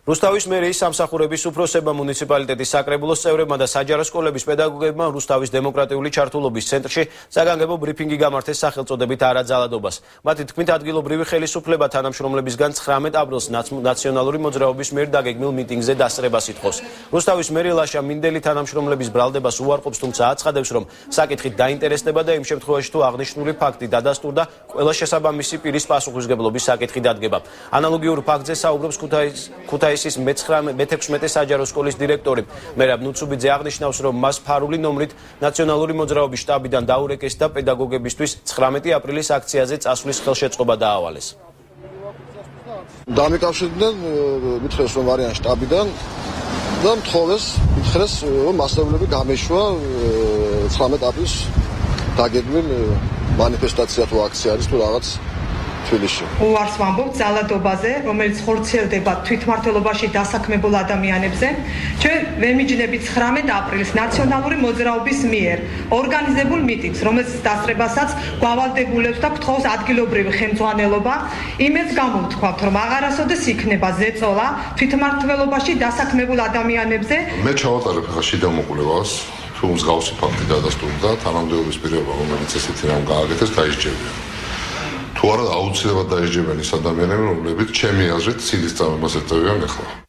რუსთავის მერიის სამსახურების უფროსებმა მუნიციპალიტეტის საკრებულოს წევრებმა და საჯარო სკოლების პედაგოგებმა რუსთავის დემოკრატიული ჩართულობის ცენტრში საგანგებო ბრიფინგი გამართეს სახელწოდებით არაძალადობას. მათი თქმით, ადგილობრივი ხელისუფლება თანამშრომლებისგან 19 აპრილს ნაციონალური მოძრაობის მიერ დაგეგმილ მიტინგზე დასწრებას ითხოვს. რუსთავის მერი ლაშა მინდელი თანამშრომლების ბრალდებას უარყოფს, თუმცა აცხადებს, რომ საკითხით დაინტერესდება და იმ შემთხვევაში თუ აღნიშნული ფაქტი დადასტურდა, ყველა შესაბამისი პირის პასუხისმგებლობის საკითხი დადგება. ანალოგიურ ფაქტზე საუბრობს ქუთაისის მე-16 საჯარო სკოლის დირექტორი მერაბ ნუცუბიძე აღნიშნავს, რომ მას ფარული ნომრით ნაციონალური მოძრაობის შტაბიდან დაურეკეს და პედაგოგებისთვის 19 აპრილის აქციაზე წასვლის ხელშეწყობა დაავალეს. დამიკავშირდნენ მითხრეს, რომ არიან შტაბიდან და მთხოვეს, მითხრეს, რომ მასწავლებლები გამეშვა 19 აპრილს დაგეგმილ მანიფესტაცია თუ აქცია არის თუ რაღაც თბილისში. უარს ვამბობთ ძალადობაზე, რომელიც ხორციელდება თვითმმართველობაში დასაქმებულ ადამიანებზე. ჩვენ ვემიჯნებით 19 აპრილს ნაციონალური მოძრაობის მიერ ორგანიზებულ მიტინგს, რომელსაც დასწრებასაც გვავალდებულებს და გთხოვს ადგილობრივი ხელმძღვანელობა. იმედს გამოვთქვათ, რომ აღარასოდეს იქნება ზეწოლა თვითმმართველობაში დასაქმებულ ადამიანებზე. მე ჩავატარებ ახლა შიდა მოკვლევას, თუ მსგავსი ფაქტი დადასტურდა, თანამდებობის პირობა, რომელიც ესეთი რამ გააკეთეს, დაისჯებიან. თუ არა აუცილებლად დაისჯებიან ის ადამიანები, რომლებიც ჩემი აზრით სილის წამებას ეწევიან ახლა.